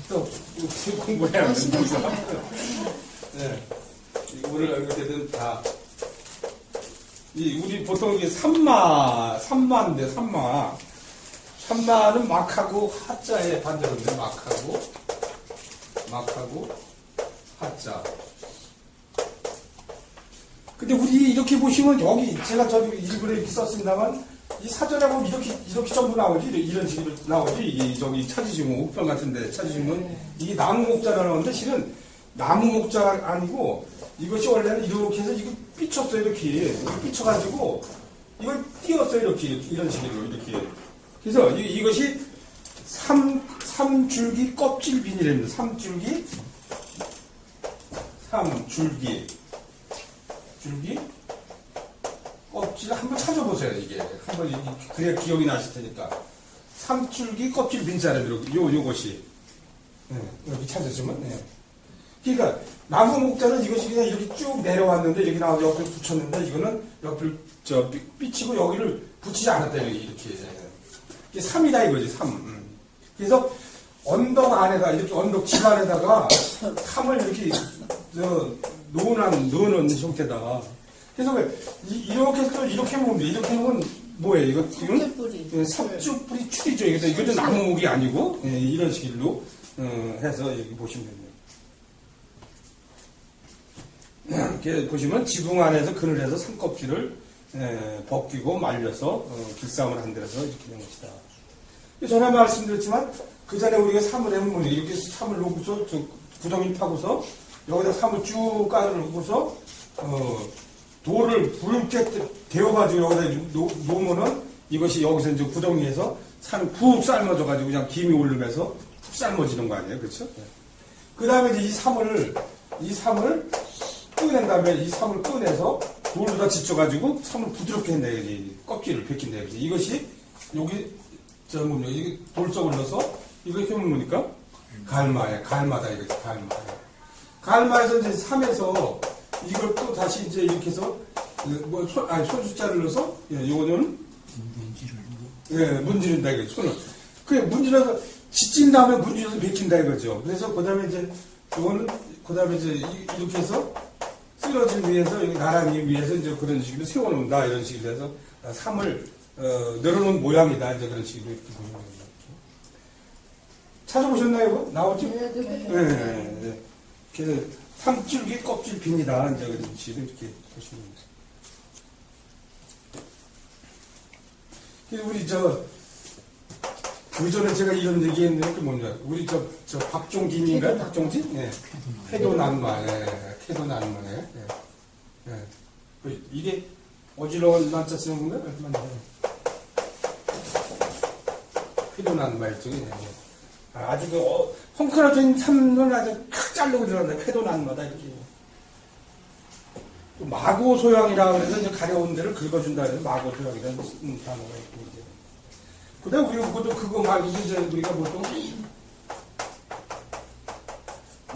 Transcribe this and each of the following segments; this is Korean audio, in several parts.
또 공부해야 하는데. 네. 오늘 이렇게든 다. 우리 보통 이게 삼마인데, 삼마. 삼마는 막하고 하자에 반대로인데, 막하고 하자. 근데 우리 이렇게 보시면 여기, 제가 저기 일부러 이렇게 썼습니다만, 이 사전에 보면 이렇게 전부 나오지, 이런 식으로 나오지, 저기 찾으시면, 옥편 같은데 찾으시면, 이게 나무 목자라 나오는데, 실은 나무 목자가 아니고, 이것이 원래는 이렇게 해서 이거 삐쳤어요, 이렇게. 삐쳐가지고, 이걸 띄었어요, 이렇게. 이런 식으로, 이렇게. 그래서 이것이 삼줄기 껍질비닐입니다. 삼줄기 껍질 한번 찾아보세요, 이게. 한번, 그래야 기억이 나실 테니까. 삼줄기 껍질 빈자리로, 요것이. 네, 여기 찾으시면, 네. 그러니까, 나무 목자는 이것이 그냥 이렇게 쭉 내려왔는데, 여기 나와서 옆에 붙였는데, 이거는 옆을, 삐치고 여기를 붙이지 않았다, 이렇게. 이게 3이다, 이거지, 3. 그래서, 언덕 안에다, 이렇게 언덕 집 안에다가, 3을 이렇게, 넣는 형태다가. 그래서 이렇게 해서 이렇게 보면 돼. 이렇게 보면 뭐예요? 이건 삽주뿌리 추리죠. 이것도 나무목이 아니고, 이런 식으로, 해서 여기 보시면 됩니다. 이렇게 보시면 지붕 안에서 그늘에서 삼껍질을 벗기고 말려서 길쌈을 한 데서 이렇게 된 것이다. 전에 말씀드렸지만 그 전에 우리가 삼을 해면 이렇게 삼을 놓고서 구덩이를 파고서 여기다 삼을 쭉 깔아놓고서 돌을 붉게 데워가지고 여기다 놓으면은 이것이 여기서 이제 구덩이에서 삼이 푹 삶아져가지고 그냥 김이 오르면서 푹 삶아지는 거 아니에요, 그렇죠? 그 다음에 이제 이 삼을 꺼낸 다음에 이 삼을 꺼내서 돌로다 지쳐가지고 삼을 부드럽게 한다 이거지. 껍질을 벗긴다 이거지. 이것이 여기 이게 돌석을 넣어서 이거 이렇게 뭡니까? 갈마다 이거지. 갈마에서 이제 삼에서 이걸 또 다시 이제 이렇게 해서 손수자를 넣어서 요거는 문지른다 이거지. 손을 문질러서 지친 다음에 문질러서 벗긴다 이거죠. 그래서 그다음에 이제 요거는 그다음에 이제 이렇게 해서 쓰러진 위에서 여기 나란히 위에서 이제 그런 식으로 세워놓는다 이런 식으로 해서 삼을 늘어놓은 모양이다 이제 그런 식으로 이렇게 보시면 됩니다. 찾아보셨나요? 이거? 나오죠? 네. 그래서 삼줄기 껍질 빈이다 이제 그런 식으로 이렇게 보시면 됩니다. 그래서 우리 그 전에 제가 이런 얘기 했는데 그게 뭐냐 우리 저 박종진인가요? 박종진? 네. 태도난마. 태도난마네. 이게 어지러운 난자 쓰는 건가요? 태도난마 일종이 아주 헝클어진 삼을 아주 탁 자르고 들어간다. 태도난마다 이렇게. 마고 소양이라 그래서 이제 가려운 데를 긁어준다 그래서 마고 소양이라는 단어가 있고 이제. 그다음 우리가 그거 말고 이제 우리가 보통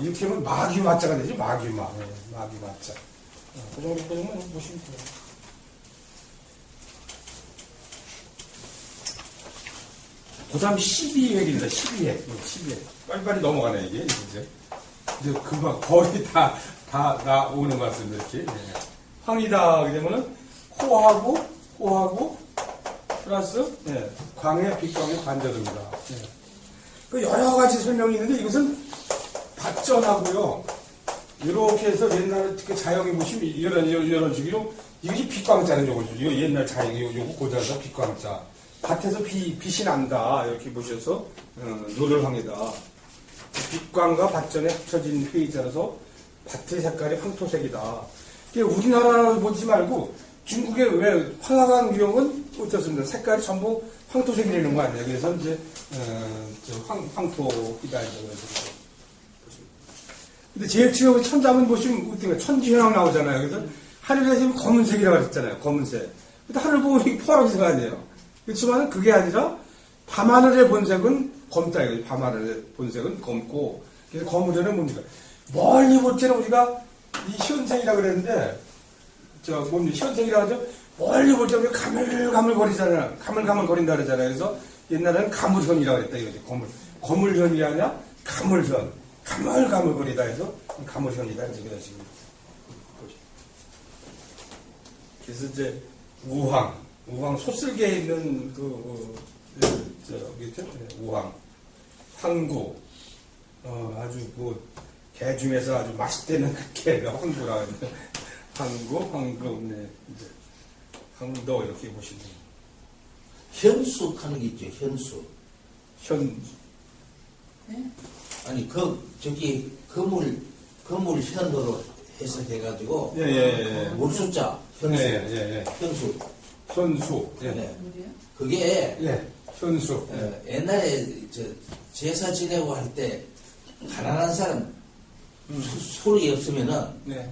이렇게 하면 마귀마자가 되죠. 마귀마. 마귀마자. 그 정도까지만 보시면 돼요. 그 다음 12회입니다. 12회. 빨리빨리 넘어가네, 이게. 이제 금방 거의 다 나오는 것 같습니다. 이렇게. 황이다. 그러면은 호하고, 플러스, 광해, 빛광해 반대입니다. 그 여러 가지 설명이 있는데 이것은 밭전하고요. 이렇게 해서 옛날 그 자영에 보시면 이런 식으로 이것이 빛광자는 요거죠. 이거 옛날 자영이 요거 고자서 빛광자. 밭에서 빛이 난다. 이렇게 보셔서 노를황이다. 빛광과 밭전에 합쳐진 회의자라서 밭의 색깔이 황토색이다. 우리나라를 보지 말고 중국의 왜 황화강 유형은 어떻습니까? 색깔이 전부 황토색이 되는 거 아니에요? 그래서 이제 황토이다 이제 근데 제일 처음에 천자문 보시면 어떻게 천지현황 나오잖아요. 그래서 하늘에서 검은색이라고 했잖아요. 검은색. 근데 하늘 보면 포함색 아니에요. 그렇지만 그게 아니라 밤하늘의 본색은 검다 이거죠. 밤하늘의 본색은 검고 그래서 검은색은 뭡니까? 멀리 볼 때는 우리가 이 현생이라고 그랬는데 현생이라고 하죠. 멀리 볼 때는 가물가물거리잖아요. 가물가물거린다 그러잖아요. 그래서 옛날에는 가물현이라고 그랬다 이거지. 거물현이 아니라 가물현, 가물가물거리다 해서 가물현이다 이제 그런 식으로. 그래서 이제 우황 소쓸개에 있는 저기 우황, 황구, 아주 개 중에서 아주 맛있다는 개가 황구라 그러는데 황구, 네, 이제 황도 이렇게 보시면 돼요. 현수 하는 게 있죠. 현, 네? 아니 저기 건물 현으로 해석해가지고 예. 물숫자 현수. 예. 현수. 현수, 예. 네. 뭐래요? 그게 현수. 옛날에 제사 지내고 할 때 가난한 사람 술이 없으면은 네.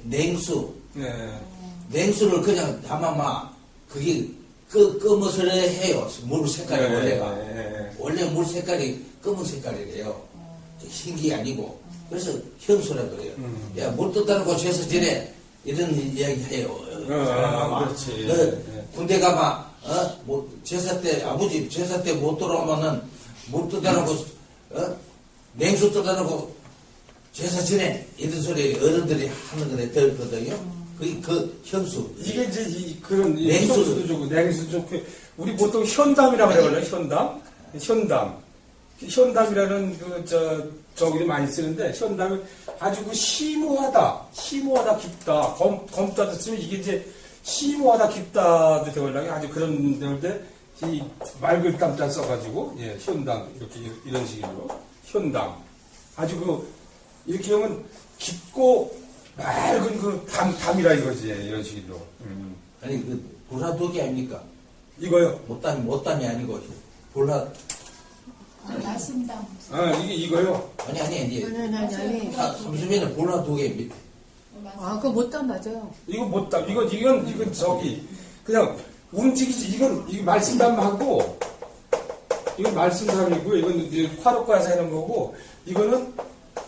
냉수 네. 냉수를 그냥 담아마 그게 검은색을 해요. 물 색깔이 원래가 원래 물 색깔이 검은 색깔이래요. 흰게 아니고 그래서 현수라 그래요. 야 물 떠다니고 제사 지내 이런 이야기 해요. 그렇지. 군대 가봐 뭐 제사 때 아버지 제사 때 못 돌아오면은 물 떠다니고 냉수 떠다니고 제사 지내 이런 소리 어른들이 하는 거에 들었거든요. 그 현수. 이게 이제 그런 냉수도 현수도 좋고 냉수도 좋고 우리 보통 현담이라고 그러거든요. 현담이라는 저기 많이 쓰는데 현담이 아주 심오하다 깊다 검다도 쓰면 이게 이제 심오하다 깊다도 되어려고 아주 그런 데인데 이 맑을 담자 써가지고 현담 이렇게 이런 식으로 현담 아주 이렇게 하면 깊고 맑은 담이라 이거지 이런 식으로. 아니 불화독이 아닙니까? 이거요. 못담이 아니고 불화. 나신다. 이거요. 아니. 아니. 삼수면은 불화독에 밑에. 그거 못담 맞아요. 이거 못담. 이건 저기 그냥 움직이지. 이건 말씀담하고 이건 말씀담이고 이건 이제 화록과에서 하는 거고 이거는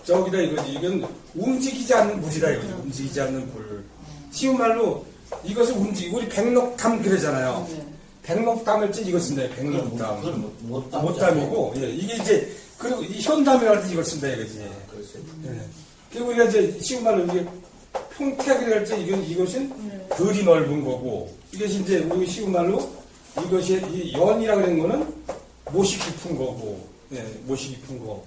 저기다 이거지. 이건 움직이지 않는 물이다 이거지. 움직이지 않는 물. 쉬운 말로 이것을 움직이고 우리 백록담 그러잖아요. 백록담을 이걸 쓴다. 백록담. 그건 못담이고 이게 이제 그리고 이 현담이라고 할 때 이걸 쓴다 이거지. 그리고 우리가 이제 쉬운 말로 이게 평택이라 할 때 이것은 덜이 넓은 거고 이것이 이제 우리 쉬운 말로 이것이 이 연이라고 하는 거는 못이 깊은 거고 못이 깊은 거.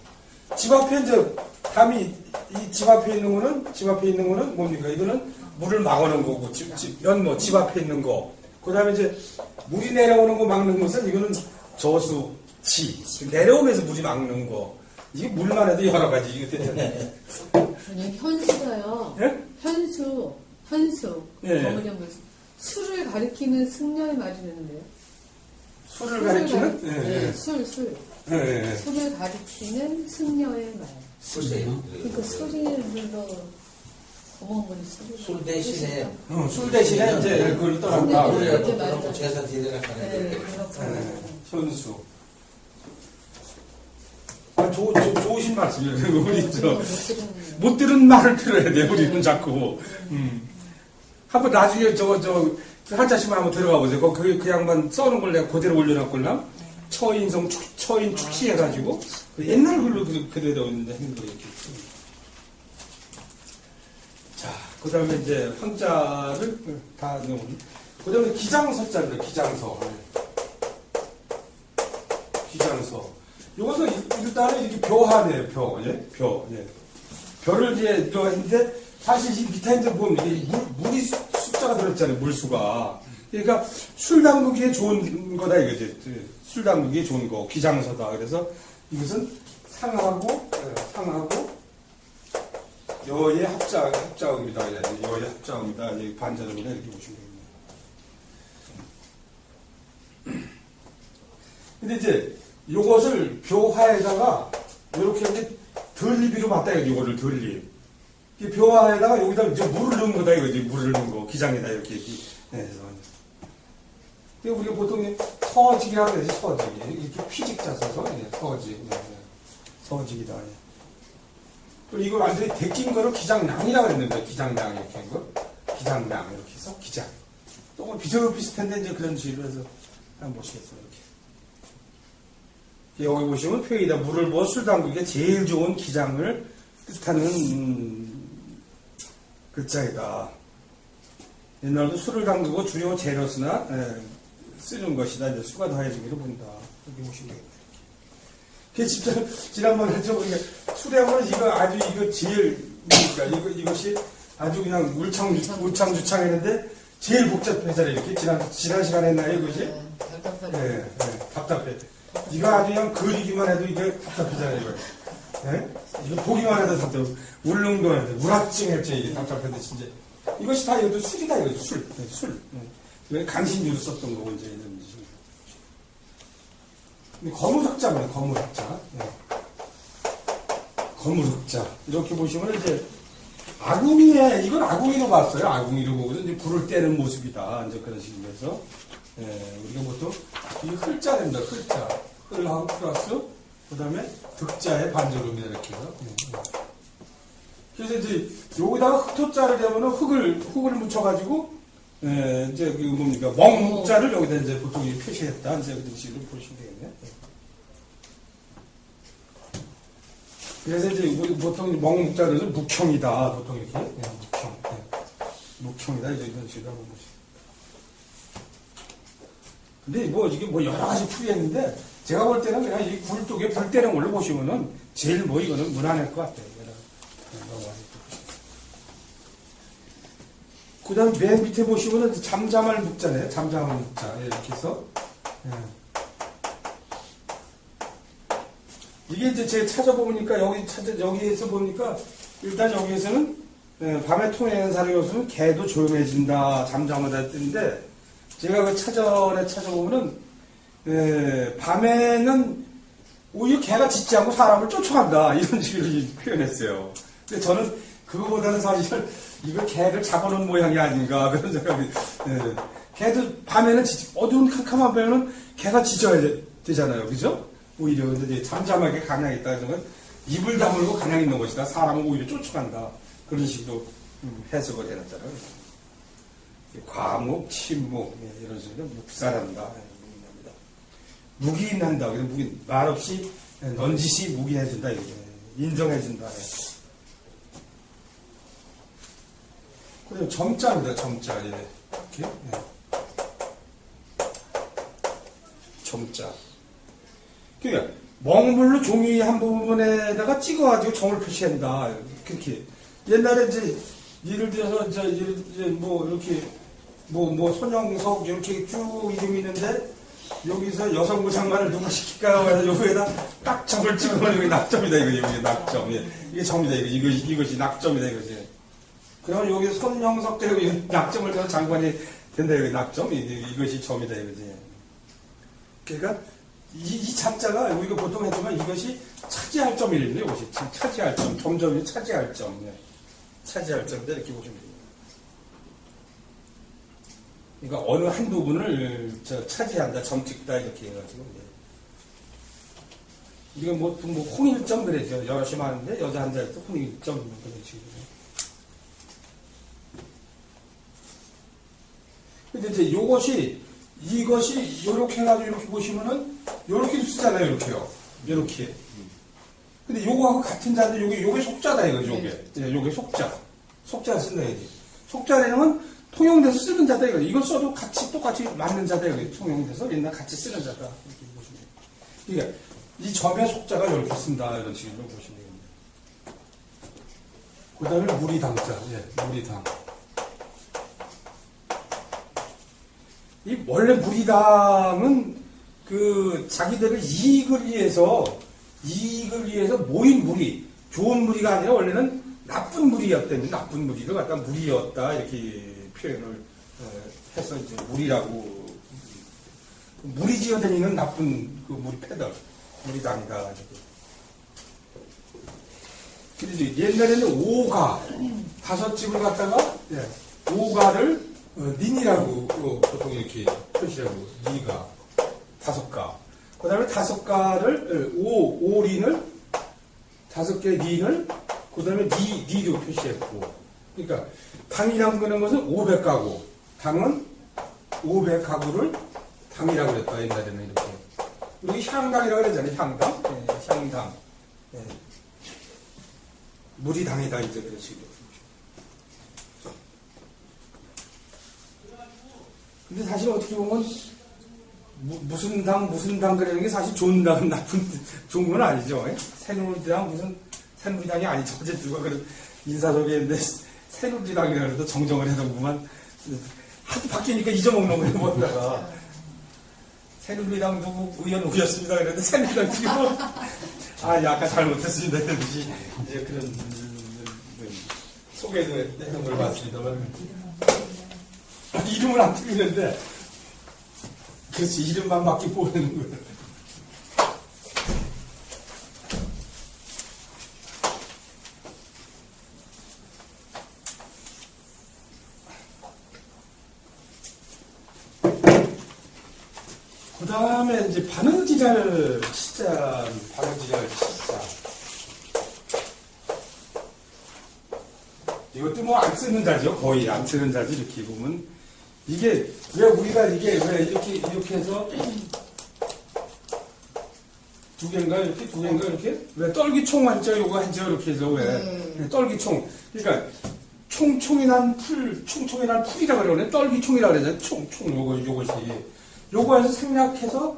집 앞에 이제 담이 이 집 앞에 있는 거는 뭡니까? 이거는 물을 막아놓은 거고 집 앞에 있는 거. 그다음에 이제 물이 내려오는 거 막는 것은 이거는 저수지 내려오면서 물이 막는 거. 이게 물만 해도 여러 가지 이게 되잖아요. 아니 현수가요. 예? 현수. 술을 가리키는 승려의 말이 되는데요. 술을 가리키는? 술. 술을 가리키는 승려의 말. 술이에요. 그러니까 술이들도 어머니 술 대신에 술 대신에 이제 그걸 떠난다. 우리가 떠나고 제사 지내라 하는 현수. 좋으신 말씀이에요. 우리 못 들은 말을 들어야 돼. 우리는 자꾸. 한번 나중에 한자씨만 한번 들어가 보세요. 그 양반 써놓은 걸 내가 그대로 올려놨걸랑 처인 축시해가지고 옛날 글로 그대로 있는데 한 거 이렇게. 자, 그 다음에 이제 황자를 다 넣은. 그 다음에 기장서자입니다. 기장서. 이것은 일단은 이렇게 벼하네요. 벼를 이제 벼인데 사실 이 밑에 이제 보면 물이 숫자가 들었잖아요. 물수가. 그러니까 술 담그기에 좋은 거다 이거지. 술 담그기에 좋은 거. 기장서다. 그래서 이것은 상하고 여의 합자음이다. 여의 합자음이다. 반자음이다. 이렇게 보시면 됩니다. 근데 이제 요것을 벼화에다가 이렇게 이제 덜리비로 맞다 이거를 덜리. 벼화에다가 여기다 이제 물을 넣은 거다 이거지. 물을 넣은 거. 기장에다 이렇게 해서. 우리가 보통 서직이라고 그러지. 서직. 이렇게 피직자 써서 서직. 서직이다. 그리고 이걸 완전히 데낀 거를 기장량이라고 했는데 기장량 이렇게 한 거. 기장량 이렇게 해서 기장. 조금 비슷한데 이제 그런 식으로 해서 한번 보시겠어요. 이렇게. 여기 보시면 표에다 물을 부어 술 담그기에 제일 좋은 기장을 뜻하는 글자이다. 옛날도 술을 담그고 주요 재료수나 쓰는 것이다. 이제 수가 더해지기를 본다. 여기 보시면 되겠다. 그 진짜 지난번에 술에 하면 이거 아주 이거 제일 뭡니까? 이것이 아주 그냥 울창주창했는데 제일 복잡해잖아요. 이렇게 지난 시간에 했나요 이것이? 답답하네. 네, 답답해. 이거 아주 그냥 그리기만 해도 이게 답답하잖아요, 이거. 네? 이거 보기만 해도 답답해. 울릉도에 우락증했지, 이게 답답한데, 진짜. 이것이 다 이것도 술이다, 이거죠, 술. 네, 술. 네. 강신주로 썼던 거고, 이제 이런 식으로. 근데 거무석자입니다, 거무석자. 네. 거무석자. 이렇게 보시면 이제, 이건 아궁이로 봤어요. 아궁이로 보고서 이제 불을 떼는 모습이다. 이제 그런 식으로 해서. 예, 우리가 보통 이 흘자입니다. 흘자. 흘하고 플러스 그 다음에 득자의 반절음이다. 이렇게 해서. 그래서 이제 여기다가 흑토자를 대면 흙을 묻혀가지고 이제 그 뭡니까 멍자를 여기다 이제 보통 표시했다. 이제 그런 식으로 보시면 되겠네요. 그래서 이제 보통 멍자를 해서 묵형이다. 보통 이렇게 묵형. 묵형이다. 이제 이런 식으로 한번 보시죠. 근데 이게 여러 가지 풀이했는데, 제가 볼 때는 그냥 이 굴뚝에 불 때는 걸로 보시면은, 제일 이거는 무난할 것 같아요. 그 다음 맨 밑에 보시면은 잠잠할 묵자네요. 잠잠할 묵자. 이렇게 해서. 이게 이제 제가 찾아보니까, 여기에서 보니까, 일단 여기에서는, 밤에 통해는 사는 요소는 개도 조용해진다, 잠잠하다 했는데, 제가 그 차전에 찾아보면은, 밤에는 오히려 개가 짖지 않고 사람을 쫓아간다. 이런 식으로 표현했어요. 근데 저는 그거보다는 사실 이거 개를 잡아놓은 모양이 아닌가. 그런 생각이, 개도 밤에는 어두운 캄캄한 밤에는 개가 짖어야 되잖아요. 그죠? 오히려. 근데 이제 잠잠하게 가냥 있다. 해서 입을 다물고 가냥 있는 것이다. 사람은 오히려 쫓아간다. 그런 식으로 해석을 해놨잖아요. 과목, 침묵, 이런 식으로 묵살한다. 묵인한다. 묵인, 말없이, 넌지시 묵인해준다. 인정해준다. 그리고 점자입니다. 점자. 이렇게. 점자. 그러니까, 먹물로 종이 한 부분에다가 찍어가지고 점을 표시한다. 그렇게. 옛날에 이제, 예를 들어서, 이렇게, 손영석, 이렇게 쭉 이름이 있는데, 여기서 여성부 장관을 누가 시킬까요? 해서 여기에다 딱 점을 찍으면 여기 낙점이다, 이게 낙점. 이게 점이다, 이것이 낙점이다, 이것이. 그러면 여기서 손영석 되고 낙점을 해서 장관이 된다, 여기 낙점. 이것이 점이다, 이거지. 그러니까, 이 잡자가 우리가 보통 했지만 이것이 차지할 점이거든요, 이것이. 차지할 점. 점점이 차지할 점. 차지할 점인데, 이렇게 보시면 됩니다. 그러니까 어느 한 부분을 차지한다, 점찍다 이렇게 해가지고 이거 홍일점 그래죠. 여럿이 많은데 여자 한 자리도 홍일점 그런 식으로. 근데 이제 이것이 요렇게 해가지고 이렇게 보시면은 요렇게 쓰잖아요, 이렇게요. 요렇게. 근데 요거하고 같은 자인데 요게 속자다 이거죠, 요게 속자 쓴다 이거지. 속자라는 통용돼서 쓰는 자다 이거. 이걸 써도 똑같이 맞는 자다 이거. 통용돼서 옛날 같이 쓰는 자다. 이렇게 보시면 돼요. 그러니까 이 점의 속자가 이렇게 쓴다 이런 식으로 보시면 됩니다. 그 다음에 무리당자. 무리당. 이 원래 무리당은 자기들의 이익을 위해서 모인 무리, 좋은 무리가 아니라 원래는 나쁜 무리였다면 나쁜 무리를 갖다 무리였다 이렇게 표현을 해서 이제 무리라고 무리 지어다니는 나쁜 무리 패들 무리당이다. 근데 옛날에는 오가 5집을 갖다가 오가를 닌이라고 보통 이렇게 표시하고 니가 5가. 그 다음에 5가를 오린을 5개 린을 그 다음에 니도 표시했고. 그러니까 당이라고 그러는 것은 500가구. 당은 500가구를 당이라고 그랬다. 옛날에는 이렇게. 우리 향당이라고 그러잖아요. 향당. 예, 향당. 예. 물이 당이다 이제 그런 식으로. 근데 사실 어떻게 보면 무슨 당 그러는 게 사실 좋은 당 좋은 건 아니죠. 예? 새누리당 무슨 새누리당이 아니죠. 어제 누가 그런 인사석에 했는데 새누리당이라 그래도 정정을 해서 보면 하도 바뀌니까 잊어먹는 거예요. 뭐다가 새누리당 누구 의원 오셨습니다. 그랬는데 새누리당 지금 아까 잘못했습니다. 이러듯이 이제 그런 소개도 했던 걸 봤습니다만 이름을 안 틀리는데 그렇지 이름만 바뀌 모르는 거예요. 그 다음에 이제 바느질할 시자, 바느질할 시자. 이것도 뭐 안 쓰는 자죠. 거의 안 쓰는 자지. 이렇게 보면. 이게, 왜 우리가 이게 왜 이렇게 해서 두 개인가 이렇게? 왜 떨기총 한자 요거 한자 이렇게 해서 왜? 떨기총. 그러니까 총총이 난 풀이라 그러네. 떨기총이라 그러잖아요. 총, 요것이. 요거 해서 생략해서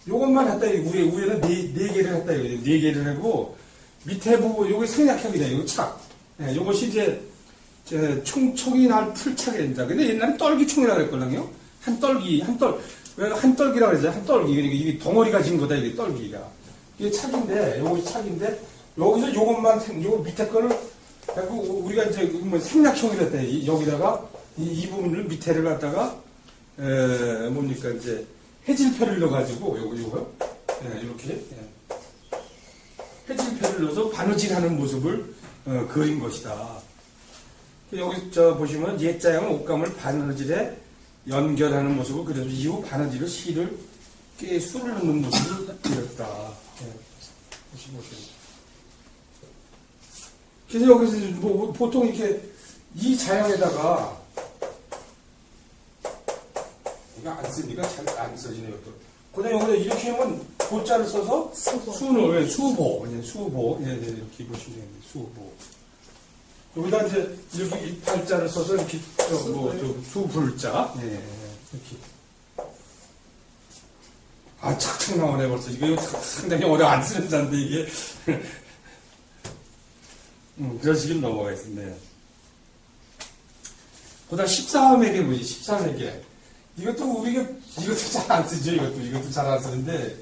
요것만 했다. 위에는 네 개를 했다. 네 개를 하고 밑에 부분 요거 생략하게 돼. 요거 착. 네, 요것이 이제 총총이 날 풀차게 된다. 근데 옛날에 떨기총이라 그랬거든요. 왜 한떨기라 그러죠? 한떨기. 이게 덩어리가 진 거다. 이게 떨기가. 이게 착인데, 요것이 착인데 여기서 요것만 요거 밑에 거를 갖고 우리가 이제 뭐 생략형이라 했다. 여기다가 이 부분을 밑에를 갖다가 뭡니까, 이제, 해질표를 넣어가지고, 요거, 이렇게, 해질표를 넣어서 바느질 하는 모습을, 그린 것이다. 여기, 보시면, 옛자형은 옷감을 바느질에 연결하는 모습을 그려서 이후 바느질을 실을, 꽤 술을 넣는 모습을 그렸다. 보시면. 그래서 여기서 뭐, 보통 이렇게, 이 자형에다가, 이거 안 쓰니까 잘 안 써지네요, 또. 그다음에 여기다 이렇게 하면 보자를 써서 수보. 수보. 이렇게 보시면 됩니다. 수보. 여기다 이제 이렇게 이 팔자를 써서 이렇게 수불자. 이렇게. 착착 나오네 벌써. 이거 상당히 오래 안 쓰는 자인데 이게. 그런 식으로 넘어가겠습니다. 그다음 13회계 뭐지? 13회계. 이것도 잘 안 쓰죠. 이것도 잘 안 쓰는데,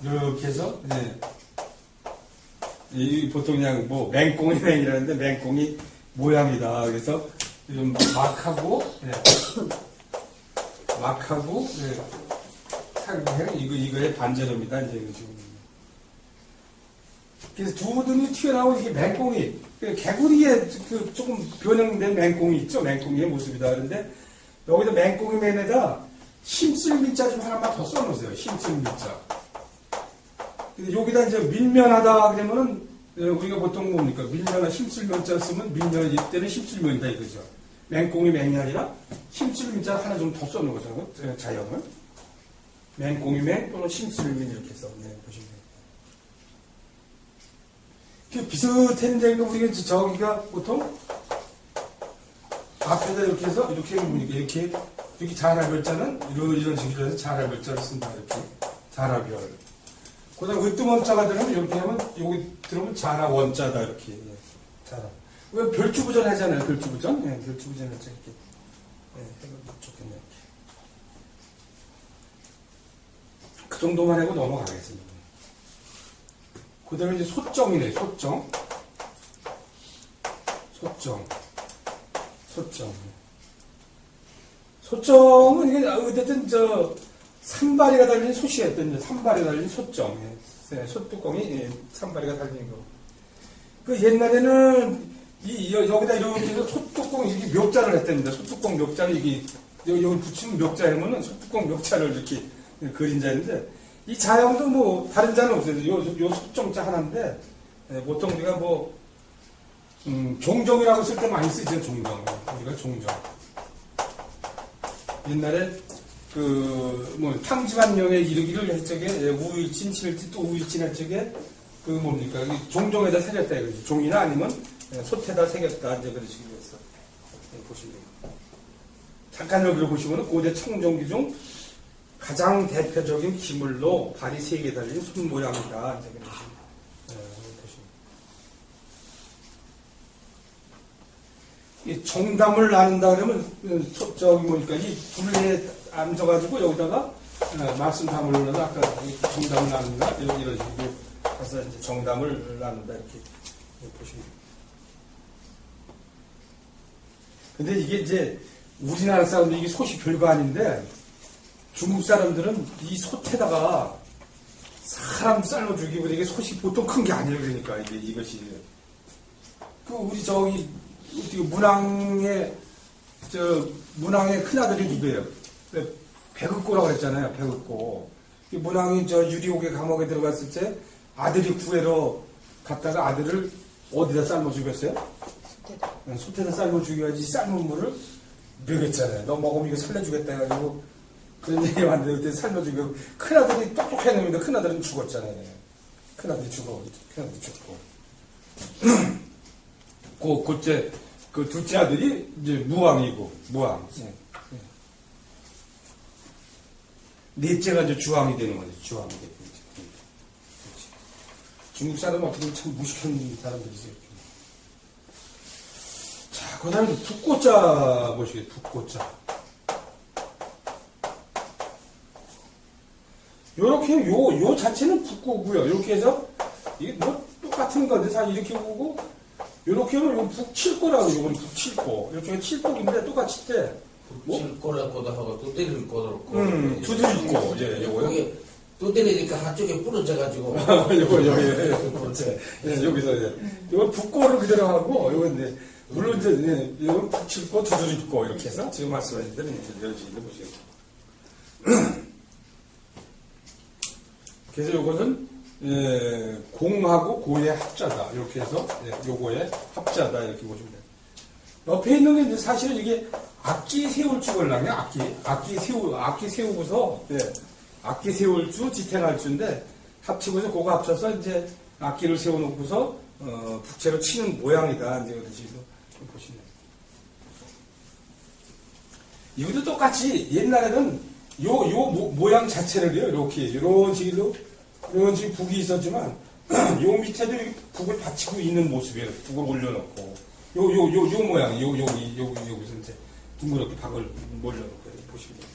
이렇게 해서, 보통 그냥 뭐, 맹꽁이 맹이라는데, 맹꽁이 모양이다. 그래서, 좀 막하고, 이거의 반전입니다. 이제, 지금. 그래서 두 눈이 튀어나온 이게 맹꽁이, 개구리의 조금 변형된 맹꽁이 있죠. 맹꽁이의 모습이다. 그런데, 여기다 맹꽁이 맨에다 힘쓸 밑자 좀 하나만 더 써놓으세요. 힘쓸 밑자. 근데 여기다 이제 밀면하다 그러면은 우리가 보통 뭡니까? 밀면하 힘쓸 면자 쓰면 밀면 이때는 힘쓸 면이다 이거죠. 맹꽁이 맹이 아니라 힘쓸 밑자 하나 좀 더 써놓은 거죠. 자형을. 맹꽁이 맹 또는 힘쓸 면 이렇게 써. 보시면 돼요. 비슷한데 우리가 저기가 보통 앞에다 이렇게 해서 이렇게 자라별자는 이런 식으로 해서 자라별자를 쓴다. 이렇게 자라별. 그다음 으뜸원자가 들어오면 이렇게 하면 여기 들어오면 자라원자다. 이렇게 자라. 왜 별주부전 하잖아요. 별주부전. 별주부전 하죠. 이렇게. 해보면 좋겠네요. 이렇게. 그 정도만 하고 넘어가겠습니다. 그다음에 이제 소정이네. 소정은 이게 어쨌든 산발이가 달린 솥이었던 산발이 달린 소정. 솥뚜껑이 산발이가 달린 거. 그 옛날에는 여기다 이렇게 해서 솥뚜껑 이렇게 묘자를 했답니다. 솥뚜껑 묘자를 여기 붙이면 묘자 하면은 솥뚜껑 묘자를 이렇게 그린 자인데 이 자형도 뭐 다른 자는 없어요. 요 소정자 하나인데 보통 우리가 뭐 종정이라고 쓸 때 많이 쓰죠. 종정. 우리가 종정. 옛날에 탕지반령에 이르기를 했적에 우일진, 칠지 또 우일진 했적에 뭡니까? 종종에다 새겼다 이거지. 종이나 아니면 솥에다 새겼다. 이제 그런 식으로 했어. 보시면 돼요. 잠깐 여기를 보시면 고대 청종기 중 가장 대표적인 기물로 발이 3개 달린 손 모양이다. 이제 그런 식으로. 이 정담을 나눈다 그러면 이 둘레에 앉아가지고 여기다가 말씀 담으려고 아까 정담을 나눈다 이런 식으로 해서 이제 정담을 나눈다 이렇게 보시면 됩니다. 근데 이게 이제 우리나라 사람들 이게 솥이 별거 아닌데 중국 사람들은 이 솥에다가 사람 삶아 죽이고 이게 솥이 보통 큰 게 아니에요. 그러니까 이것이 우리 문왕의 큰아들이 누구예요? 백흑고라고 그랬잖아요. 백흑고. 문왕이 유리옥의 감옥에 들어갔을 때 아들이 구해러 갔다가 아들을 어디다 삶아 죽였어요? 솥에다 삶아 죽여야지 삶은 물을 먹였잖아요. 너 먹으면 이거 살려주겠다 해가지고 그런 얘기 만드는 그때 삶아 죽이고 큰아들이 똑똑해 놈인데 큰아들은 죽었잖아요. 큰아들이 죽었고 그때 그 둘째 아들이 이제 무왕이고 무왕. 넷째가 이제 주왕이 되는 거죠. 주왕이 되는 거죠. 중국 사람은 어떻게 보면 참 무식한 사람들이죠. 자, 그 다음에 북고자 보시겠어요. 북고자. 요렇게 요 자체는 북고고요. 이렇게 해서 이게 똑같은 건데 사실 이렇게 보고 요렇게 하면 이건 북칠고라고 이건 북칠고 이렇게 칠고인데 똑같이 때 북칠고라고도 하고 또 때릴 거도 그렇고 두드리고 이제 요거요. 이게 또 때리니까 한쪽에 부러져가지고 요거 여기서 이제 이건 북고를 그대로 하고 요건 이제 물론 이제 이건 북칠고 두드리고 이렇게 해서 지금 말씀하신 대로 이런 식으로 보시겠죠. 그래서 요거는 공하고 고의 합자다. 이렇게 해서 요거의 합자다. 이렇게 보시면 돼요. 옆에 있는 게 사실은 이게 악기 세울 줄 걸라면 악기 세우고서 악기 세울 줄 지탱할 줄인데 합치고서 그거 합쳐서 이제 악기를 세워놓고서 북채로 치는 모양이다. 이제 그런 식으로 보시면 돼요. 이것도 똑같이 옛날에는 모양 자체를요. 이런 식으로 북이 있었지만 요 밑에도 북을 받치고 있는 모습이에요. 북을 올려놓고 요 모양 여기서 이제 둥그렇게 박을 몰려놓고 보시면 돼요.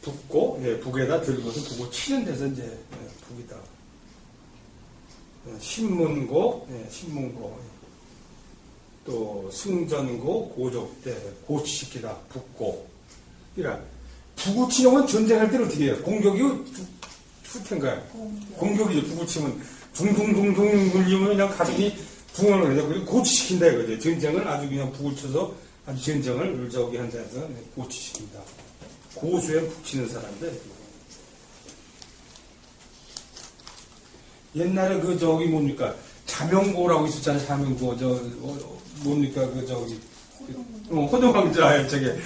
북고 북에다 들고서 북을 치는 데서 이제 북이다. 신문고 또 승전고 고족대 고치시키다 북고 이런. 북우치용은 전쟁할 때는 어떻게 해요? 공격이 후퇴인가요? 공격이죠. 북우치면 둥둥둥둥 굴리면 그냥 가슴이 붕어를 해서 그리고 고치시킨다 이거죠. 전쟁을 아주 그냥 북을 쳐서 아주 전쟁을 한 자에서 고치시킨다. 고수에 북치는 사람들. 옛날에 뭡니까? 자명고라고 있었잖아요. 자명고. 뭡니까? 호동왕자예요, 저게.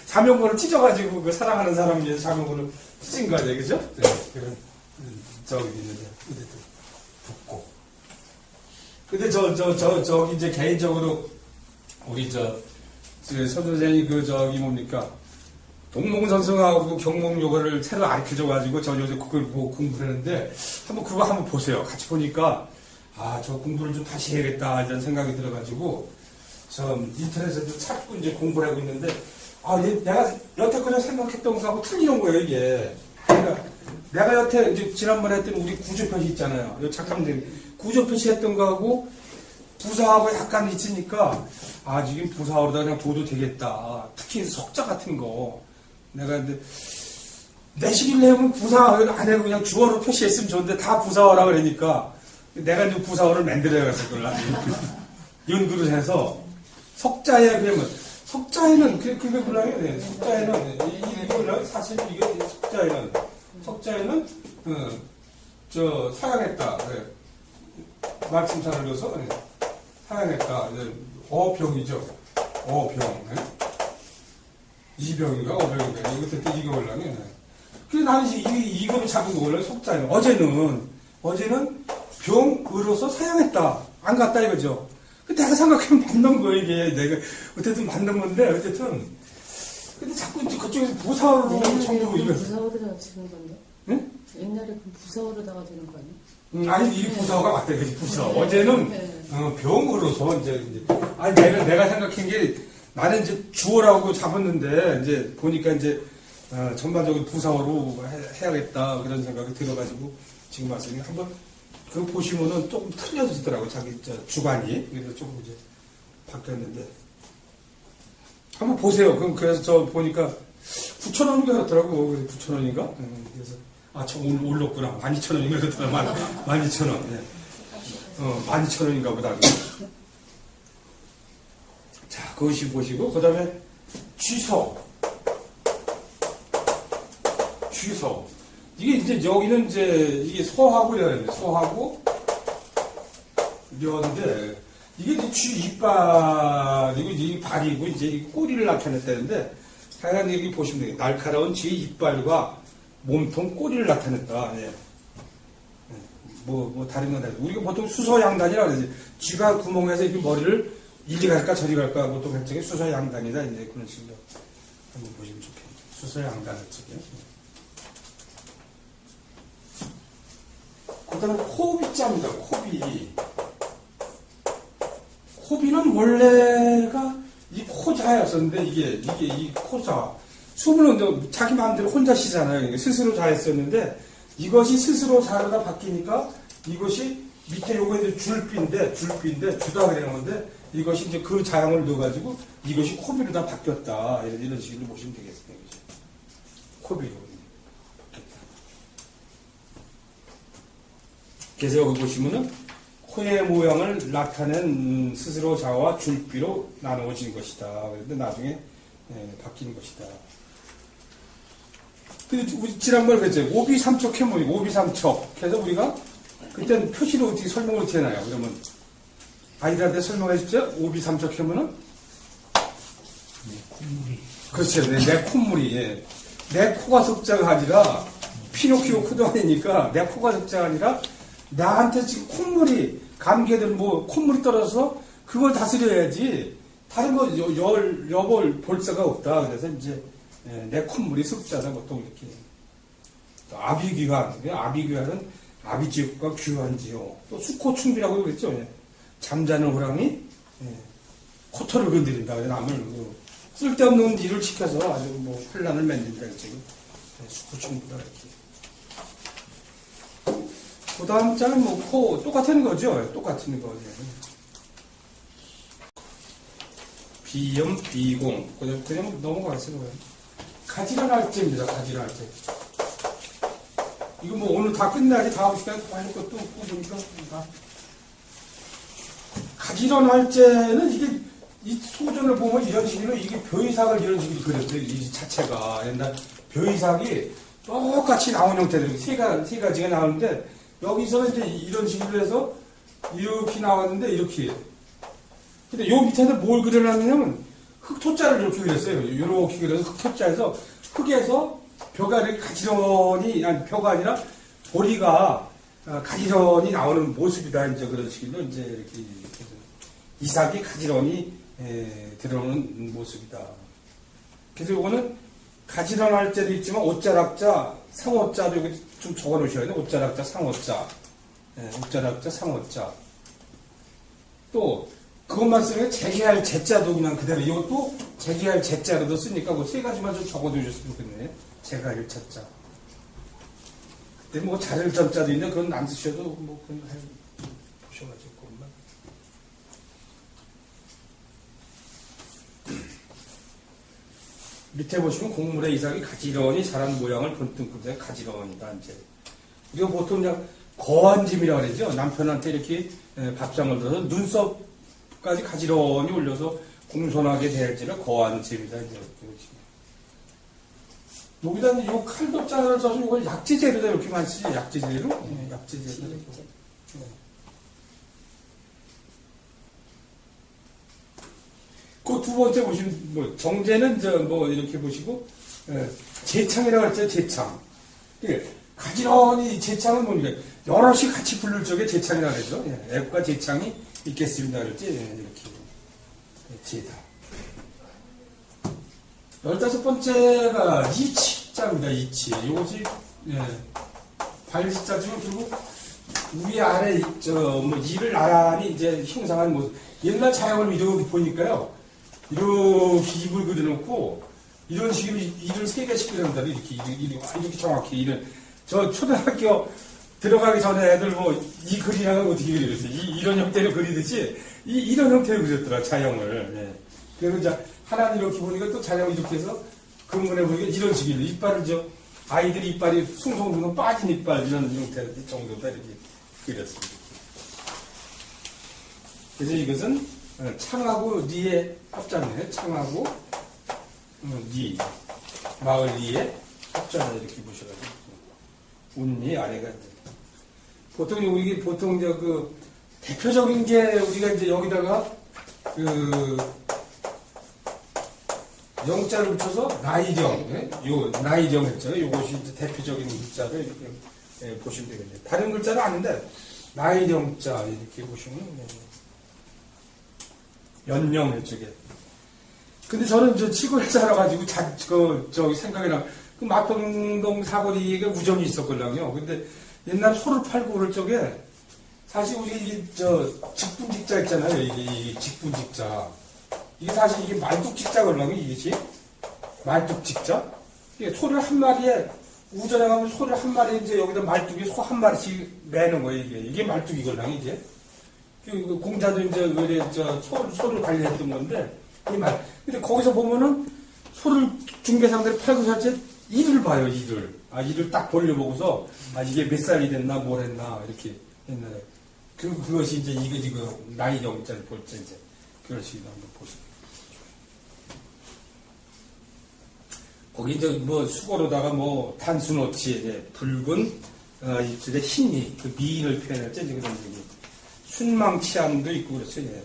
자명고를 찢어가지고, 사랑하는 사람을 위해서 자명고를 찢은 거 아니에요, 그죠? 네, 그런, 있는데, 이제도 붙고. 근데 저기 이제 개인적으로, 우리 서도생이 뭡니까? 동몽선성하고 경몽요거를 새로 가르쳐줘가지고, 저 요새 그걸 보고 공부를 했는데, 그거 한번 보세요. 같이 보니까, 저 공부를 좀 다시 해야겠다, 이런 생각이 들어가지고, 인터넷에도 찾고 이제 공부를 하고 있는데, 내가 여태까지 생각했던 거하고 틀리는 거예요, 이게. 그러니까, 내가 여태, 이제 지난번에 했던 우리 구조표시 있잖아요. 요 작가님들. 구조표시 했던 거하고, 부사하고 약간 있으니까, 지금 부사하고다 그냥 둬도 되겠다. 특히 석자 같은 거. 내가 이제, 내시기를 내면 부사 안 하고 그냥 주어로 표시했으면 좋은데, 다 부사어라 그러니까, 내가 이제 부사어를 만들어야겠어, 그걸 연구를 해서, 석자에 그러면 석자에는 그게 몰라요. 석자에는 이거 사실 이게 석자에는 사양했다. 말씀사를 줘서 사양했다. 어병이죠. 어병. 2병인가 5병인가 이거 그때 이거 올라면 그래서 나는 이거를 잡은 거 원래 속자예요. 어제는 병으로서 사용했다 안 갔다 이거죠. 근데 내가 생각하면 맞는 거예요 이게 내가 어쨌든 맞는 건데 어쨌든 근데 자꾸 이제 그쪽에서 부사로 정부고 이거 부사어로다가 치는 건데? 응? 옛날에 그 부사어로다가 되는 거 아니야? 아니 이 부사가 맞대 그지 부사. 어제는 네. 병으로서 이제 아니 내가 생각한 게 나는 이제 주어라고 잡았는데 이제 보니까 이제 전반적으로 부사어로 해야겠다 그런 생각이 들어가지고 지금 말씀이 한번 그거 보시면은 조금 틀려지더라고 자기 주관이 그래서 조금 이제 바뀌었는데 한번 보세요. 그럼 그래서 저 보니까 9,000원인가 그렇더라고. 그래서 9,000원인가? 그래서 저 올랐구나. 12,000원인가 그렇더라. 12,000원. 예. 12,000원인가 보다. 자, 그것이 보시고 그다음에 취소. 이게 이제 여기는 이제 이게 소하고 려는데 소하고 려인데 이게 이제 이빨이고 이 발이고 이제 이 꼬리를 나타냈다는데 하여간 여기 보시면 돼요. 날카로운 쥐 이빨과 몸통 꼬리를 나타냈다. 예. 뭐 다른 건 아니고 우리가 보통 수서양단이라고 그러지. 쥐가 구멍에서 이렇게 머리를 이리 갈까 저리 갈까 보통 결정이 수서양단이다. 이제 그런 식으로 한번 보시면 좋겠네요. 수서양단 쪽이요. 그다음에 코비자입니다. 코비는 원래가 이 코자였었는데 이게 이 코자 수문은 자기 마음대로 혼자 쉬잖아요. 스스로 자였었는데 이것이 스스로 자르다 바뀌니까 이것이 밑에 요거 이제 줄비인데 주다 그러는 건데 이것이 이제 그 자양을 넣어가지고 이것이 코비로 다 바뀌었다 이런 식으로 보시면 되겠습니다. 코비로 바뀌었다. 그래서 여기 보시면은 코의 모양을 나타낸 스스로 자와 줄비로 나누어진 것이다. 그런데 나중에 바뀐 것이다. 우리 지난번에 그랬죠. 오비삼척 해모이 오비삼척. 그래서 우리가 그때는 표시를 어떻게 설명을 어떻게 해놔요? 그러면 아이들한테 설명해 주죠. 오비삼척 해모는 콧물이. 그렇죠. 내 콧물이. 예. 내 코가 석자가 아니라 피노키오 코도 아니니까 내 코가 석자가 아니라 나한테 지금 콧물이 감기들 콧물이 떨어져서 그걸 다스려야지 다른 거 여볼 볼사가 없다. 그래서 이제 내 콧물이 석자다 보통 이렇게. 또 아비귀환은 아비지옥과 귀환지요. 또 수코충비라고 그랬죠. 예. 잠자는 호랑이 코털을 건드린다. 남을 쓸데없는 일을 시켜서 아주 혼란을 만든다. 수코충비다 이렇게. 그 다음 자는 코, 똑같은 거죠? 똑같은 거. 비염, 비공. 그냥 넘어가겠어요. 가지런 할제입니다. 가지런 할제. 이거 오늘 다 끝나야지 다음 시간에 또 할 것도 없고 보니까 다. 가지런 할제는 이게 이 소전을 보면 이런 식으로 이게 벼이삭을 이런 식으로 그렸어요. 이 자체가. 옛날 벼이삭이 똑같이 나온 형태들. 세 가지가 나오는데 여기서는 이제 이런 식으로 해서 이렇게 나왔는데 이렇게. 근데 요 밑에는 뭘 그려놨냐면 흑토자를 이렇게 그렸어요. 이렇게 그려서 흑토자에서 흙에서 벼가 이렇게 가지런히 아니 벼가 아니라 보리가 가지런히 나오는 모습이다. 이제 그런 식으로 이제 이렇게 이삭이 가지런히 들어오는 모습이다. 그래서 이거는 가지런할 때도 있지만 옷자락자, 상어자도 여기 좀 적어 놓으셔야 돼요. 옷자락자, 상어자. 옷자락자, 상어자. 또, 그것만 쓰면 재기할 제자도 그냥 그대로. 이것도 재기할 제자로도 쓰니까 그 세 가지만 좀 적어 두셨으면 좋겠네. 재기할 제자. 그때 자를 점자도 있는데 그건 안 쓰셔도 그건 보셔가지고 그것만. 밑에 보시면 곡물의 이삭이 가지런히 자란 모양을 본뜬금에 가지런이다. 이제 우리가 보통 그냥 거한짐이라고 그러죠. 남편한테 이렇게 밥상을 들어서 눈썹까지 가지런히 올려서 공손하게 대할지를 거한짐이다. 이제 여기다 이 칼도 자를 써서 이걸 약지재료다 이렇게만 쓰지. 약지재료? 약지재료. 그 두 번째 보시면, 뭐, 정제는, 뭐, 이렇게 보시고, 재창이라고 했죠, 재창. 예, 가지런히 재창은 뭡니까? 여럿이 같이 부를 적에 재창이라고 그러죠. 예, 앱과 재창이 있겠습니다. 그랬지. 예, 이렇게. 재다. 15번째가 이치자입니다. 이치. 이것이, 예, 발시자지만 결국 위 아래, 뭐, 이를 나란히 이제 형상한 모습. 옛날 자양을 이렇게 보니까요. 이렇게 입을 그려놓고, 이런 식으로 일을 3개씩 그려놓는다. 이렇게 정확히 일을. 저 초등학교 들어가기 전에 애들 뭐, 이 그림을 어떻게 그리겠어요? 이런 형태로 그리듯이, 이런 형태로 그렸더라, 자형을. 예. 그리고 이제, 하나는 이렇게 보니까 또 자형을 이렇게 해서, 근본에 보니까 이런 식으로. 이빨을 아이들 이빨이 숭숭숭 빠진 이빨, 이런 형태 정도다, 이렇게 그렸습니다. 그래서 이것은, 창하고 리의 합작이에요. 창하고, 리. 마을 리의 합작을 이렇게 보셔가지고. 운리 아래가 이제. 보통 대표적인 게 우리가 이제 여기다가 영자를 붙여서 나이정, 요 나이정 했잖아요. 요것이 이제 대표적인 글자를 이렇게 보시면 되겠네요. 다른 글자는 아닌데 나이정자 이렇게 보시면 연령 이쪽에. 근데 저는 시골에 살아가지고 저기 생각이 나. 그 마평동 사거리에 우정이 있었거든요. 근데 옛날 소를 팔고 그럴 적에 사실 우리 직분직자 있잖아요. 이게 직분직자. 이게 사실 이게 말뚝직자거든요. 이게 말뚝직자. 이게 소를 한 마리에 우전에 가면 소를 한 마리 이제 여기다 말뚝에 소 한 마리씩 매는 거예요. 이게 말뚝이거든요. 이제 그 공자도 이제 소를 관리했던 건데 근데 거기서 보면은 소를 중개상들이 팔고 살 때 일을 봐요. 일을 딱 벌려보고서 이게 몇 살이 됐나 뭘 했나 이렇게 옛날에 그것이 이제 이거 나이 정자를 볼 때 이제 그런 식으로 한번 보시면 거기 이제 뭐 수고로다가 뭐 단순어치 붉은 입술에 흰이 그 미인을 표현할 때 이제 그런 얘기 순망치함도 있고 그렇죠. 예.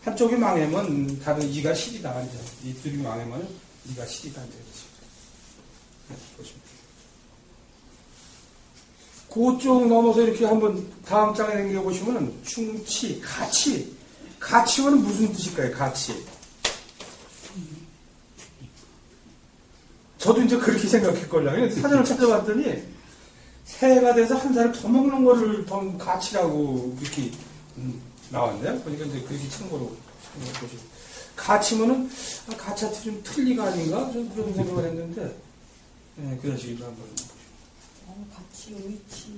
한쪽이 망하면 다른 이가 실이다 이제 이쪽이 망하면 이가 실이다 이제 보시면 그쪽 넘어서 이렇게 한번 다음 장에 남겨보시면은 충치, 가치는 무슨 뜻일까요? 가치. 저도 이제 그렇게 생각했거든요. 사전을 찾아봤더니 새해가 돼서 한 살을 더 먹는 거를 더 가치라고 이렇게 나왔네요. 그러니까 이제 그렇게 참고로 보시고 가치면은 가치한테 좀 틀리가 아닌가 좀 그런 생각을 했는데 네, 그런 식으로 한번 보시고. 같이 의치.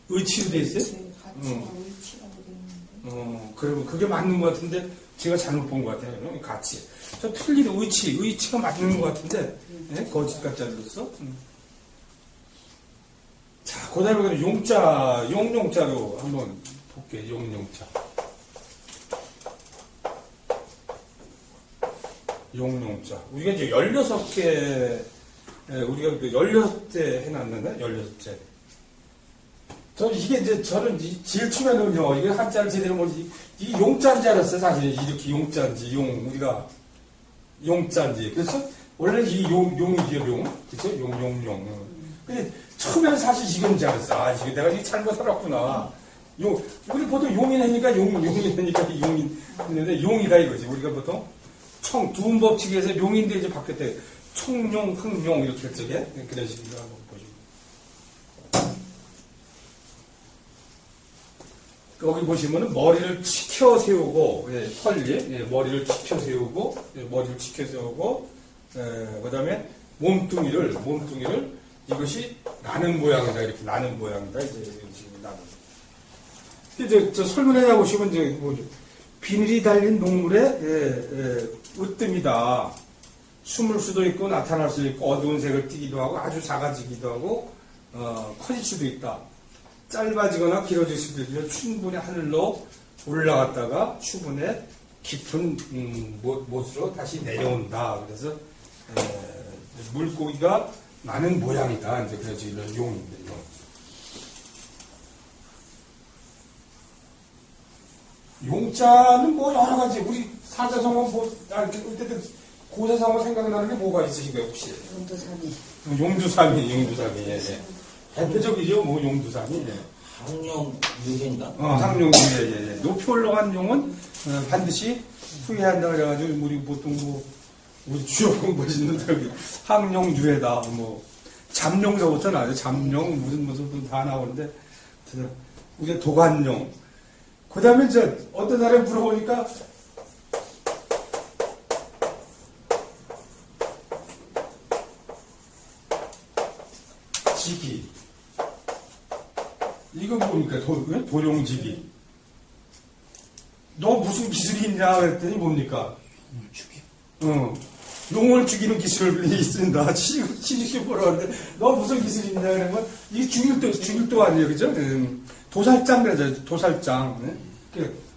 의치로 돼 있어요? 가치가 의치라고 되어 있는데. 그러면 그게 맞는 것 같은데 제가 잘못 본 것 같아요. 가치. 저 틀린 의치가 맞는 것 같은데 네? 거짓 가짜로서. 자, 그 다음에 용용자로 한번 볼게요. 용용자. 용용자. 우리가 이제 16개, 우리가 16대 해놨는데, 16대. 저는 제일 처음에는요, 이게 한자를 제대로 모르지, 이 용자인 줄 알았어요, 사실. 이렇게 용자인지, 우리가 용자인지. 그래서, 원래 이 용이죠, 용. 그쵸? 용. 근데 처음에는 사실 이건 줄 알았어. 이거 내가 이게 잘못 알았구나. 우리 보통 용인 하니까 용인 했는데, 용이다 이거지. 우리가 보통 두음 법칙에서 용인데 이제 바뀌었대. 청용, 흥용 이렇게 할 적에 그런 식으로 한번 보시고. 여기 보시면은 머리를 치켜 세우고, 털리, 머리를 치켜 세우고, 그 다음에 몸뚱이를 이것이 나는 모양이다, 이렇게 나는 모양이다, 이제 이런 식으로 나는. 이제 저 설문에 보시면 이제 뭐죠? 비늘이 달린 동물의 으뜸이다. 숨을 수도 있고 나타날 수도 있고 어두운 색을 띠기도 하고 아주 작아지기도 하고 커질 수도 있다. 짧아지거나 길어질 수도 있고 충분히 하늘로 올라갔다가 추분에 깊은 못으로 다시 내려온다. 그래서 물고기가 많은 모양이다. 이제 그래서 이런 용인데 용자는 뭐 여러 가지 우리 사자성어 뭐, 어쨌든 고사성어 생각나는 게 뭐가 있으신가요, 혹시? 용도산이. 용두삼이, 예, 예. 대표적이죠, 뭐, 용두삼이. 예. 항룡 유해인가? 항용, 예, 예. 높이 올라간 용은 반드시 후회한다 그래가지고, 우리 보통 뭐, 우리 주요 공부하시는 여기 항용 유해다, 뭐, 잠룡서부터 나와요. 잠룡, 무슨 다 나오는데, 우리 도관용. 그 다음에 어떤 사람이 물어보니까, 지기. 이거 뭡니까? 도룡지기. 너 무슨 기술이 있냐? 그랬더니 뭡니까? 용을 죽이는 기술이 있습니다. 시집시 보라 그러는데, 너 무슨 기술이 있냐? 그러면, 이게 죽일도 아니에요. 그죠? 도살장 그러죠. 도살장.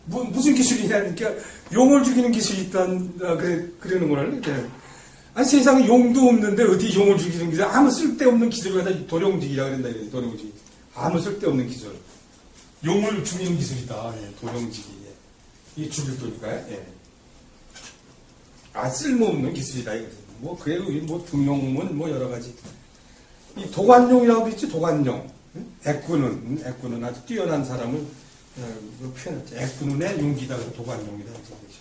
무슨 기술이 있냐니까, 용을 죽이는 기술이 있단, 그러는 거라는. 아니, 세상에 용도 없는데, 어디 용을 죽이는 기술, 아무 쓸데없는 기술을 갖다 도룡지기라 그런다. 도룡지기. 아무 쓸데없는 기술. 용을 죽이는 기술이다. 예, 도룡지기. 예. 이게 죽일 도니까요. 예. 쓸모없는 기술이다. 이거죠. 뭐, 그래도 뭐, 등용문, 뭐, 여러 가지. 이 도관용이라고 있지, 도관용. 애꾸는 아주 뛰어난 사람을 표현했죠. 애꾸는의 용기다. 그래서 도관용이다. 이렇게 하죠.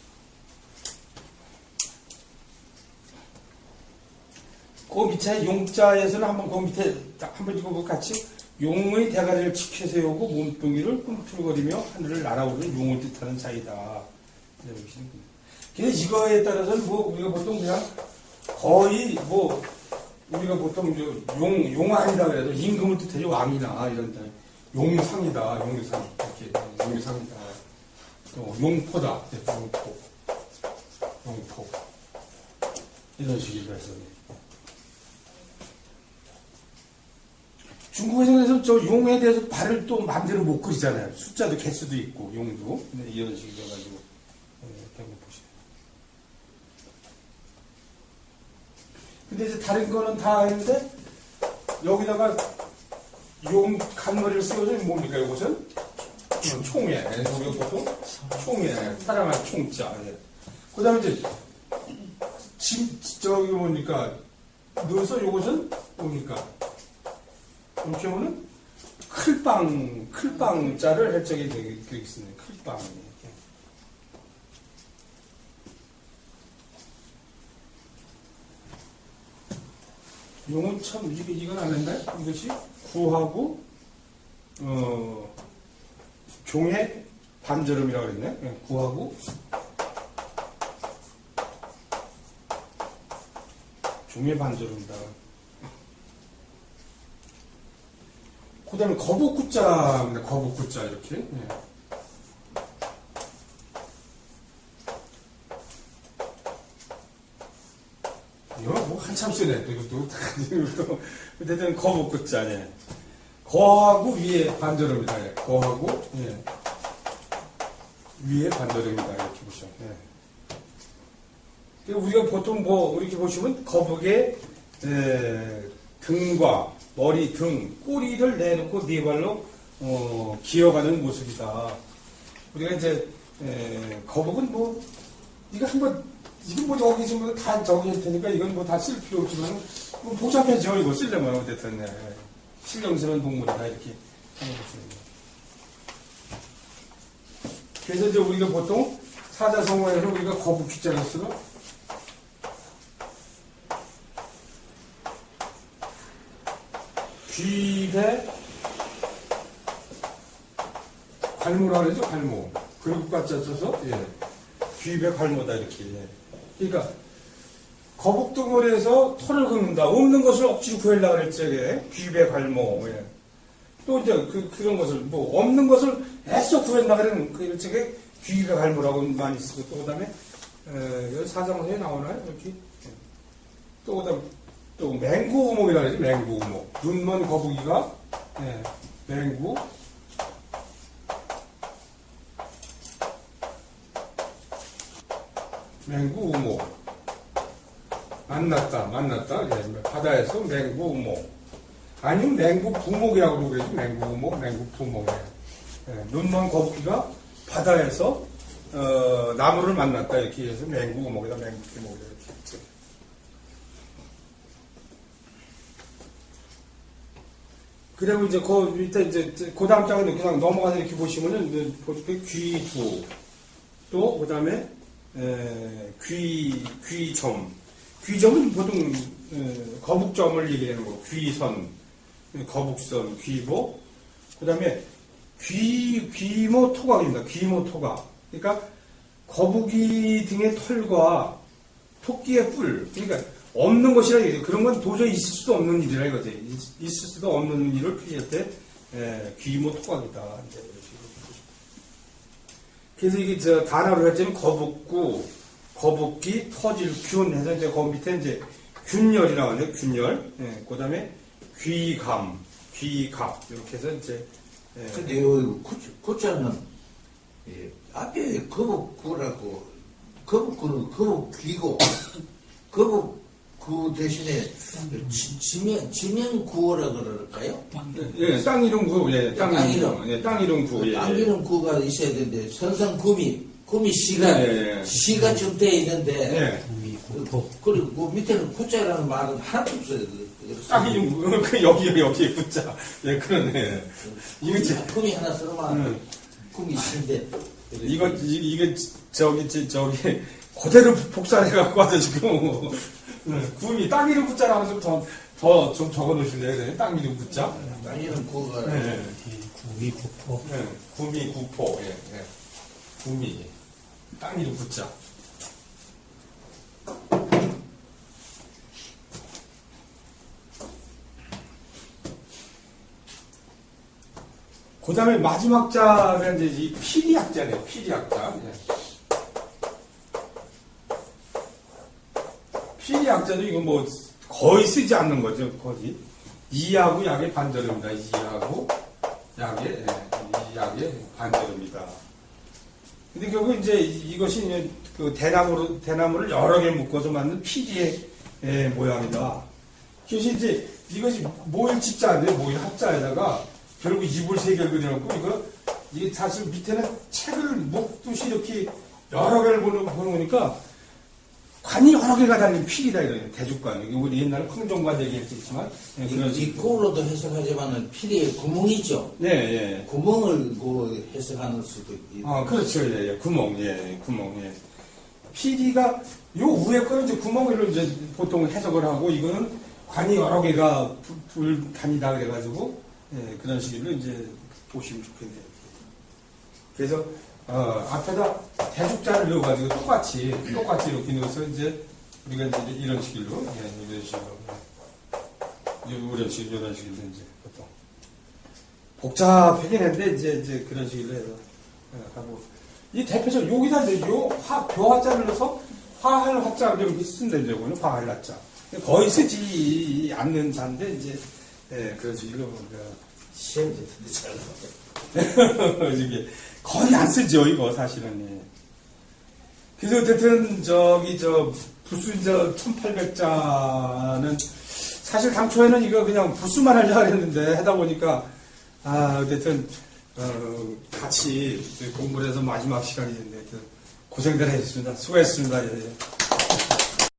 그 밑에 용자에서는 한번 그 밑에 한번 읽어보고 같이 용의 대가리를 치켜 세우고 몸뚱이를 꿈틀거리며 하늘을 날아오르는 용을 뜻하는 자이다. 근데 이거에 따라서는 뭐 우리가 보통 그냥 거의 뭐 우리가 보통 용왕이다 그래도 임금을 뜻하지 왕이나 이런 데 용상이다. 용상 이렇게 용상이다. 또 용포다. 용포 이런 식으로 해서. 중국에서는 저 용에 대해서 발을 또 마음대로 못 그리잖아요. 숫자도 개수도 있고 용도 이런 식으로 해가지고 한번 보시면. 근데 이제 다른 거는 다 했는데 여기다가 용 간머리를 쓰여서 뭡니까 이것은? 총에 우리가 보통 총에 사랑할 총자. 그 다음에 이제 저기 뭡니까 넣어서 이것은 뭡니까? 이렇게 보면 클빵자를 해적이 되게 있습니다. 클빵. 용은 참 이건 아닌가요? 이것이 구하고 종의 반절음이라고 그랬네. 구하고 종의 반절음이다. 그 다음에 거북구자입니다. 거북구자, 이렇게. 예. 이거 뭐 한참 쓰네, 이것도. 어쨌든 거북구자, 예. 거하고 위에 반절음이다. 예. 거하고, 예. 위에 반절음이다. 이렇게 보시죠. 예. 우리가 보통 뭐, 이렇게 보시면 거북의, 등과 머리, 등, 꼬리를 내놓고 네 발로 기어가는 모습이다. 우리가 이제 거북은 뭐 이거 한번 이건 뭐 저기 있으면 다 저기 할 테니까 이건 뭐 다 쓸 필요 없지만 뭐 복잡해져 이거 쓰려면 어쨌든 신령스러운 동물이다 이렇게 생각했습니다. 그래서 이제 우리가 보통 사자성어에서 우리가 거북 기자를 쓰고 귀배 갈모라 그러죠. 갈모. 그리고 까짜 써서 귀배 갈모다 이렇게. 그러니까 거북등어리에서 털을 긁는다. 없는 것을 억지로 구하려고 그랬지. 귀배 갈모. 또 이제 그런 것을 뭐 없는 것을 애써 구하려고 그러는 그 일찍에 귀배 갈모라고 많이 쓰고 또 그다음에 여기 사자성어에 나오나요? 이렇게 또 그다음 또 맹구우목이라 그러지. 맹구우목. 눈먼 거북이가 맹구 맹구우목 만났다 바다에서 맹구우목 아니면 맹구부목이라고 그러지. 맹구우목 맹구부목. 눈먼 거북이가 바다에서 나무를 만났다 이렇게 해서 맹구 오목이다 맹구 오목이다 이렇게. 그리고 이제 그 밑에 이제 그 다음 장은 그냥 넘어가서 이렇게 보시면은 이제 보시면 귀두 또 그다음에 귀점 귀점은 보통 거북점을 얘기하는 거고 귀선 거북선 귀보 그다음에 귀모 토각입니다. 귀모 토각 그러니까 거북이 등의 털과 토끼의 뿔 그러니까 없는 것이라 얘기죠. 그런 건 도저히 있을 수도 없는 일이라 이거지. 있을 수도 없는 일을 표시할 때 귀모 토각이다. 이제 이런 식으로 보시면. 그래서 이게 저 단어로 했자면 거북구, 거북기, 터질, 균 해서 이제 그 밑에 이제 균열이 나오네요. 균열. 그다음에 귀감, 귀갑 이렇게 해서 이제 근데 요 구자는 앞에 거북구라고 거북귀고 거북구 대신에 지명구어라 그럴까요? 예, 땅 이름 구, 예, 땅 이름, 예, 땅 이름 구, 예. 땅 이름 구가 있어야 되는데 선성구미 시가 예, 예. 시가 좀 돼 있는데 예. 그리고 그 밑에는 구자라는 말은 하나도 없어요. 땅 이름 구, 여기에 붙자. 예, 그러네. 이거 구미 하나 쓰면 구미 시인데 이게 저기 그대로 복사해 갖고 와서 지금 구미 땅 이름 붙자라고 좀 더 좀 적어 놓으실래요? 땅 이름 붙자. 땅 이름 구가 구미 구포. 구미 구포. 예. 구미 땅 이름 붙자. 그 다음에 마지막 자가 이제 이 피리학자네요. 피리학자. 예. 피리학자도 이거 뭐 거의 쓰지 않는 거죠. 거의. 이하고 약의 반절입니다. 이하고 약의 반절입니다. 근데 결국 이제 이것이 이제 그 대나무를 여러 개 묶어서 만든 피리의 모양이다. 그것이 이제 이것이 모일 집자인데 모일 합자에다가 결국 이불 세 개를 그려놓고 이게 사실 밑에는 책을 묶듯이 이렇게 여러 개를 보는 거니까 관이 여러 개가 달린 필이다 이래요. 대죽관. 우리 옛날에 황정관 얘기했지만 이 구로도 해석하지만은 피리의 구멍이죠. 네, 예. 구멍을 그 해석하는 수도 있고. 아, 그렇죠. 예, 구멍. 예. 피리가 요 위에 거는 이제 구멍으로 이제 보통 해석을 하고 이거는 관이 여러 개가 불단이다 그래가지고 그런 식으로 이제 보시면 좋겠네요. 그래서 앞에다 대죽자를 넣어가지고 똑같이 이렇게 넣어서 이제 우리가 이제 이런 식으로 이런 식으로 이제 보통 복잡하긴 한데 이제 그런 식으로 해서 하고 이 대표적으로 여기다 이제 묘화자를 넣어서 화할 화자를 이렇게 쓴다고요. 화할 화자 거의 쓰지 않는 자인데 이제 그런 식으로 시험 듣는데 잘 나와요. 이게 거의 안 쓰죠, 이거, 사실은. 예. 그래서 어쨌든, 부수 1800자는, 사실 당초에는 이거 그냥 부수만 하려고 했는데, 하다 보니까, 어쨌든, 같이 공부를 해서 마지막 시간이 됐는데, 고생들 하셨습니다. 수고했습니다. 예.